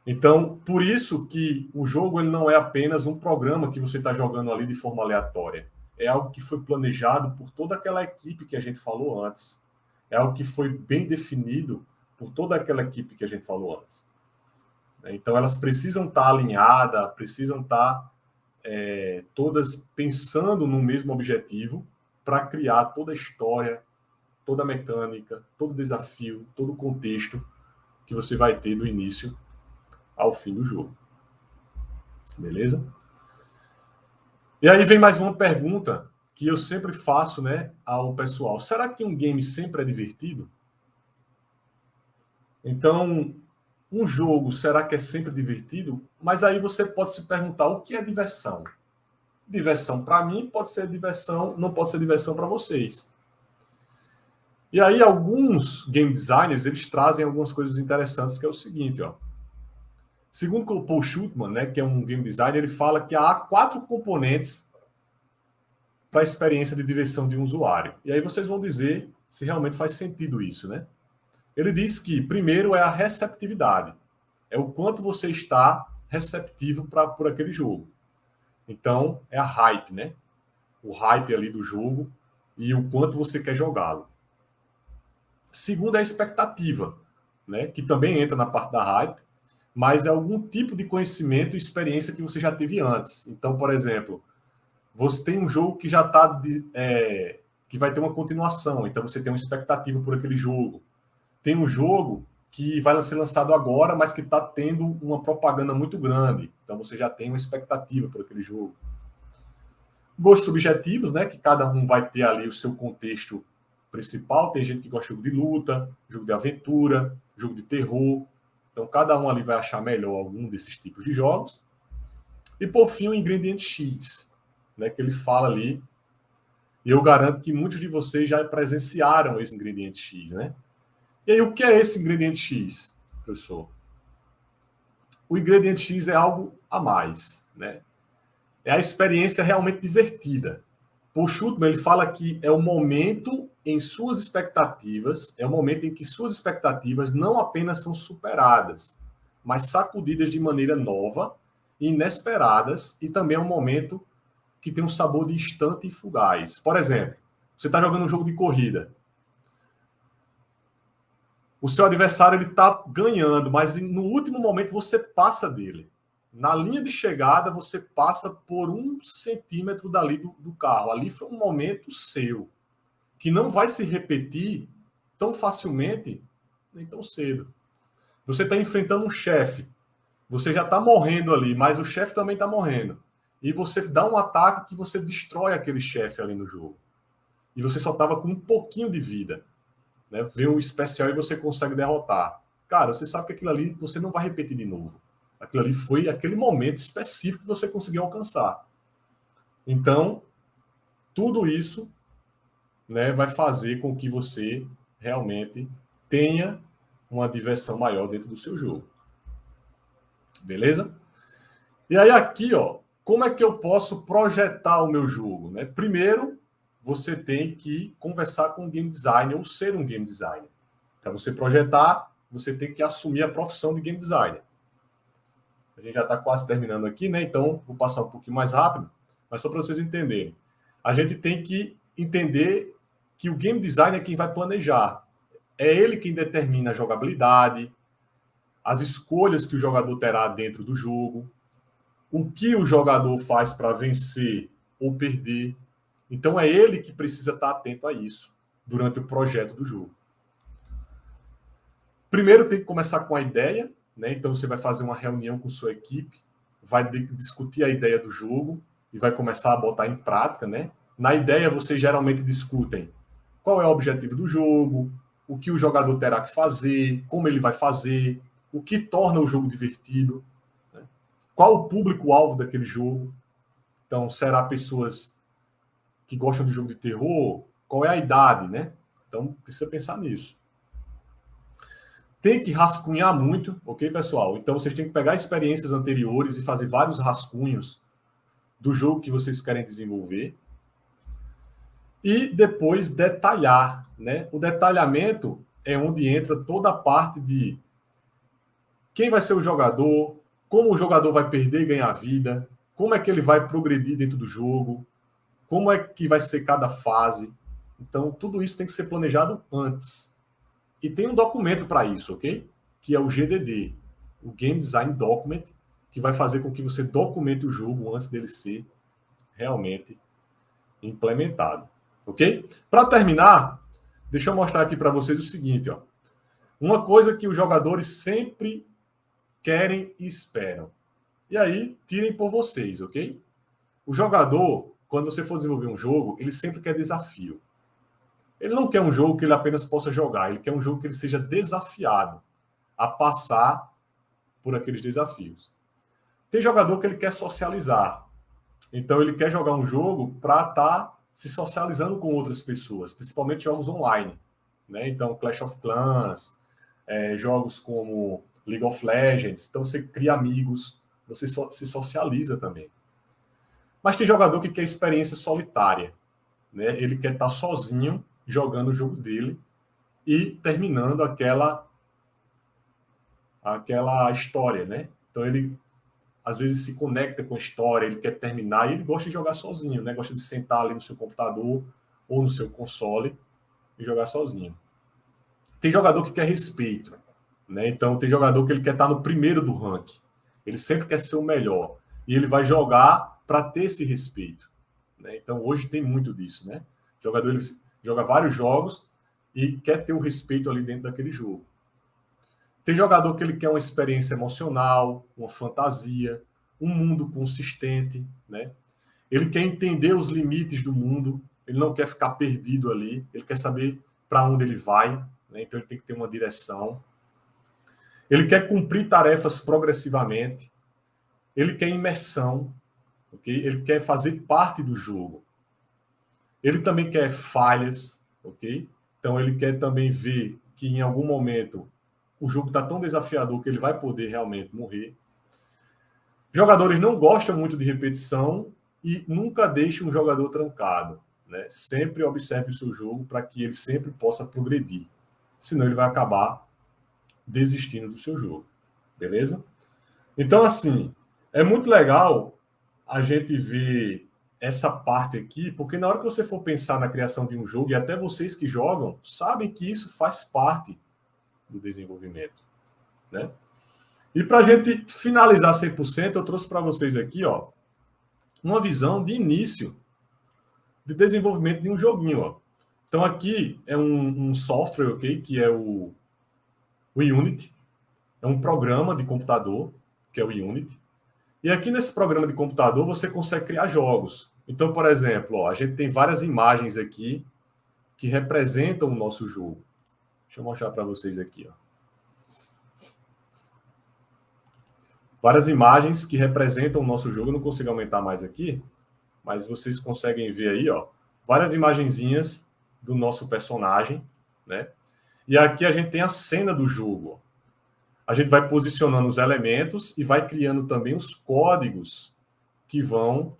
Então, por isso que o jogo ele não é apenas um programa que você está jogando ali de forma aleatória. É algo que foi planejado por toda aquela equipe que a gente falou antes. É algo que foi bem definido por toda aquela equipe que a gente falou antes. Então, elas precisam estar alinhadas, precisam estar todas pensando no mesmo objetivo para criar toda a história, toda a mecânica, todo o desafio, todo o contexto que você vai ter do início ao fim do jogo. Beleza? E aí vem mais uma pergunta que eu sempre faço, né, ao pessoal. Será que um game sempre é divertido? Então, um jogo, será que é sempre divertido? Mas aí você pode se perguntar o que é diversão? Diversão para mim pode ser diversão, não pode ser diversão para vocês. E aí alguns game designers, eles trazem algumas coisas interessantes, que é o seguinte, ó. Segundo o Paul Schultman, né, que é um game designer, ele fala que há 4 componentes para a experiência de diversão de um usuário. E aí vocês vão dizer se realmente faz sentido isso, né? Ele diz que, primeiro, é a receptividade. É o quanto você está receptivo por aquele jogo. Então, é a hype, né? O hype ali do jogo e o quanto você quer jogá-lo. Segundo, é a expectativa, né? Que também entra na parte da hype, mas é algum tipo de conhecimento e experiência que você já teve antes. Então, por exemplo, você tem um jogo que já está que vai ter uma continuação, então você tem uma expectativa por aquele jogo. Tem um jogo que vai ser lançado agora, mas que está tendo uma propaganda muito grande, então você já tem uma expectativa por aquele jogo. Gostos subjetivos, né? Que cada um vai ter ali o seu contexto principal. Tem gente que gosta de jogo de luta, jogo de aventura, jogo de terror. Então, cada um ali vai achar melhor algum desses tipos de jogos. E, por fim, o ingrediente X, né, que ele fala ali. E eu garanto que muitos de vocês já presenciaram esse ingrediente X, né? E aí, o que é esse ingrediente X, professor? O ingrediente X é algo a mais, né? É a experiência realmente divertida. Paul Schultman, ele fala que é o momento em suas expectativas, é o momento em que suas expectativas não apenas são superadas, mas sacudidas de maneira nova, inesperadas, e também é um momento que tem um sabor de instante e fugaz. Por exemplo, você está jogando um jogo de corrida. O seu adversário ele está ganhando, mas no último momento você passa dele. Na linha de chegada, você passa por 1 centímetro dali do carro. Ali foi um momento seu, que não vai se repetir tão facilmente nem tão cedo. Você está enfrentando um chefe. Você já está morrendo ali, mas o chefe também está morrendo. E você dá um ataque que você destrói aquele chefe ali no jogo. E você só estava com um pouquinho de vida. Né? Vê o especial e você consegue derrotar. Cara, você sabe que aquilo ali você não vai repetir de novo. Aquilo ali foi aquele momento específico que você conseguiu alcançar. Então, tudo isso, né, vai fazer com que você realmente tenha uma diversão maior dentro do seu jogo. Beleza? E aí aqui, ó, como é que eu posso projetar o meu jogo? Né? Primeiro, você tem que conversar com um game designer ou ser um game designer. Para você projetar, você tem que assumir a profissão de game designer. A gente já está quase terminando aqui, né? Então, vou passar um pouquinho mais rápido, mas só para vocês entenderem. A gente tem que entender que o game designer é quem vai planejar. É ele quem determina a jogabilidade, as escolhas que o jogador terá dentro do jogo, o que o jogador faz para vencer ou perder. Então, é ele que precisa estar atento a isso durante o projeto do jogo. Primeiro, tem que começar com a ideia, né? Então, você vai fazer uma reunião com sua equipe, vai discutir a ideia do jogo e vai começar a botar em prática, né? Na ideia, vocês geralmente discutem qual é o objetivo do jogo, o que o jogador terá que fazer, como ele vai fazer, o que torna o jogo divertido, né? Qual o público-alvo daquele jogo. Então, será pessoas que gostam de jogo de terror? Qual é a idade, né? Então, precisa pensar nisso. Tem que rascunhar muito, ok, pessoal? Então, vocês têm que pegar experiências anteriores e fazer vários rascunhos do jogo que vocês querem desenvolver. E depois detalhar, né? O detalhamento é onde entra toda a parte de quem vai ser o jogador, como o jogador vai perder e ganhar vida, como é que ele vai progredir dentro do jogo, como é que vai ser cada fase. Então, tudo isso tem que ser planejado antes. E tem um documento para isso, ok? Que é o GDD, o Game Design Document, que vai fazer com que você documente o jogo antes dele ser realmente implementado, ok? Para terminar, deixa eu mostrar aqui para vocês o seguinte, ó. Uma coisa que os jogadores sempre querem e esperam. E aí, tirem por vocês, ok? O jogador, quando você for desenvolver um jogo, ele sempre quer desafio. Ele não quer um jogo que ele apenas possa jogar, ele quer um jogo que ele seja desafiado a passar por aqueles desafios. Tem jogador que ele quer socializar. Então, ele quer jogar um jogo para estar se socializando com outras pessoas, principalmente jogos online, né? Então, Clash of Clans, jogos como League of Legends. Então, você cria amigos, você se socializa também. Mas tem jogador que quer experiência solitária, né? Ele quer estar sozinho jogando o jogo dele e terminando aquela história, né? Então, ele às vezes se conecta com a história, ele quer terminar e ele gosta de jogar sozinho, né? Gosta de sentar ali no seu computador ou no seu console e jogar sozinho. Tem jogador que quer respeito, né? Então, tem jogador que ele quer estar no primeiro do ranking. Ele sempre quer ser o melhor. E ele vai jogar para ter esse respeito, né? Então, hoje tem muito disso, né? O jogador ele joga vários jogos e quer ter o respeito ali dentro daquele jogo. Tem jogador que ele quer uma experiência emocional, uma fantasia, um mundo consistente, né? Ele quer entender os limites do mundo, ele não quer ficar perdido ali, ele quer saber para onde ele vai, né? Então ele tem que ter uma direção. Ele quer cumprir tarefas progressivamente, ele quer imersão, ok? Ele quer fazer parte do jogo. Ele também quer falhas, ok? Então ele quer também ver que em algum momento o jogo está tão desafiador que ele vai poder realmente morrer. Jogadores não gostam muito de repetição e nunca deixem um jogador trancado, né? Sempre observe o seu jogo para que ele sempre possa progredir. Senão ele vai acabar desistindo do seu jogo. Beleza? Então, assim, é muito legal a gente ver essa parte aqui, porque na hora que você for pensar na criação de um jogo, e até vocês que jogam, sabem que isso faz parte do desenvolvimento, né? E para a gente finalizar 100%, eu trouxe para vocês aqui, ó, uma visão de início de desenvolvimento de um joguinho, ó. Então aqui é um software, ok, que é o Unity, é um programa de computador, que é o Unity. E aqui nesse programa de computador você consegue criar jogos. Então, por exemplo, ó, a gente tem várias imagens aqui que representam o nosso jogo. Deixa eu mostrar para vocês aqui, ó. Várias imagens que representam o nosso jogo. Eu não consigo aumentar mais aqui, mas vocês conseguem ver aí, ó, várias imagenzinhas do nosso personagem, né? E aqui a gente tem a cena do jogo. A gente vai posicionando os elementos e vai criando também os códigos que vão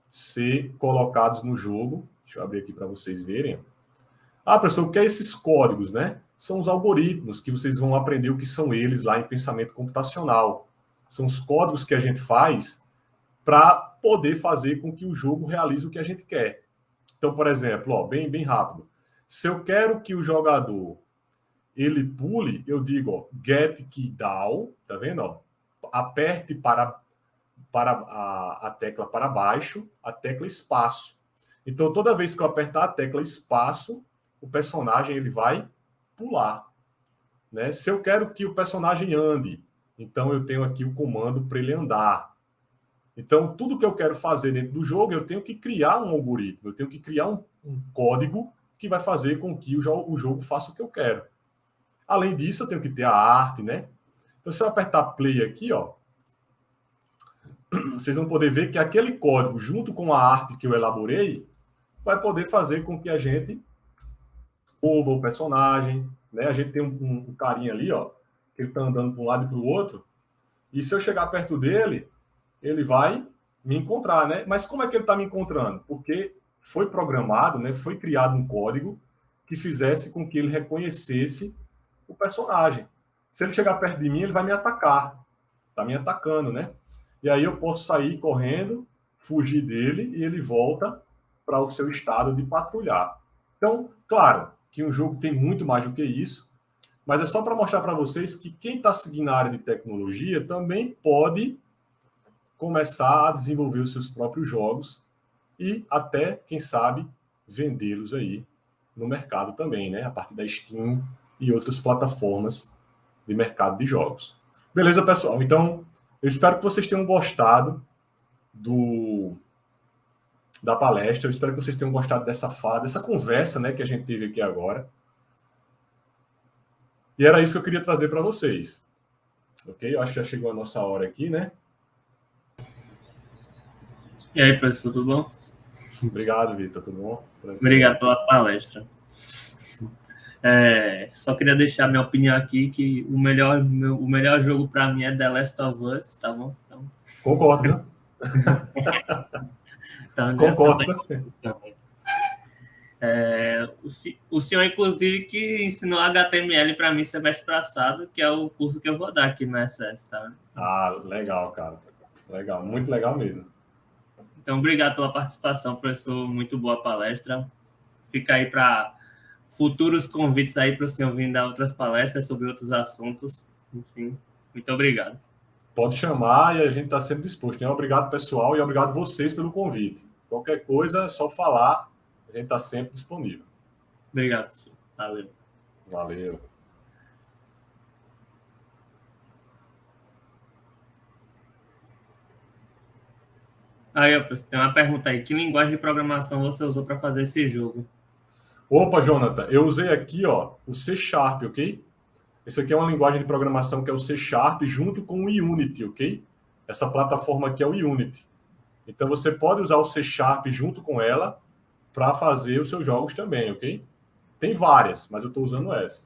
ser colocados no jogo Deixa eu abrir aqui para vocês verem. Ah, professor, o que é esses códigos, né? São os algoritmos que vocês vão aprender o que são eles lá em pensamento computacional. São os códigos que a gente faz para poder fazer com que o jogo realize o que a gente quer. Então, por exemplo, ó, bem rápido. Se eu quero que o jogador ele pule, eu digo, ó, get key down, tá vendo? Ó? Aperte para a tecla para baixo, a tecla espaço. Então, toda vez que eu apertar a tecla espaço, o personagem ele vai pular. Né? Se eu quero que o personagem ande, então eu tenho aqui o comando para ele andar. Então, tudo que eu quero fazer dentro do jogo, eu tenho que criar um algoritmo, eu tenho que criar um código que vai fazer com que o jogo faça o que eu quero. Além disso, eu tenho que ter a arte, né? Então, se eu apertar play aqui, ó, vocês vão poder ver que aquele código, junto com a arte que eu elaborei, vai poder fazer com que a gente mova o personagem, né? A gente tem um carinha ali, ó, que ele tá andando para um lado e para o outro, e se eu chegar perto dele, ele vai me encontrar, né? Mas como é que ele está me encontrando? Porque foi programado, né? Foi criado um código que fizesse com que ele reconhecesse o personagem. Se ele chegar perto de mim, ele vai me atacar. Está me atacando, né? E aí eu posso sair correndo, fugir dele e ele volta para o seu estado de patrulhar. Então, claro que um jogo tem muito mais do que isso, mas é só para mostrar para vocês que quem está seguindo a área de tecnologia também pode começar a desenvolver os seus próprios jogos e até, quem sabe, vendê-los aí no mercado também, né? A partir da Steam e outras plataformas de mercado de jogos. Beleza, pessoal? Então, eu espero que vocês tenham gostado da palestra. Eu espero que vocês tenham gostado dessa conversa, né, que a gente teve aqui agora. E era isso que eu queria trazer para vocês. Ok? Eu acho que já chegou a nossa hora aqui, né? E aí, professor, tudo bom? Obrigado, Vitor. Tudo bom? Obrigado pela palestra. Só queria deixar minha opinião aqui que o melhor jogo para mim é The Last of Us, tá bom? Então... Concordo, né? Então, concordo. O senhor, inclusive, que ensinou HTML para mim semestre passado, que é o curso que eu vou dar aqui na SS, tá? Ah, legal, cara. Legal, muito legal mesmo. Então, obrigado pela participação, professor. Muito boa palestra. Fica aí para futuros convites aí para o senhor vir dar outras palestras sobre outros assuntos. Enfim, muito obrigado. Pode chamar e a gente está sempre disposto. Né? Obrigado, pessoal, e obrigado vocês pelo convite. Qualquer coisa, é só falar. A gente está sempre disponível. Obrigado, professor. Valeu. Valeu. Aí, tem uma pergunta aí. Que linguagem de programação você usou para fazer esse jogo? Opa, Jonathan, eu usei aqui, ó, o C#, ok? Esse aqui é uma linguagem de programação que é o C# junto com o Unity, ok? Essa plataforma aqui é o Unity. Então, você pode usar o C# junto com ela para fazer os seus jogos também, ok? Tem várias, mas eu estou usando essa.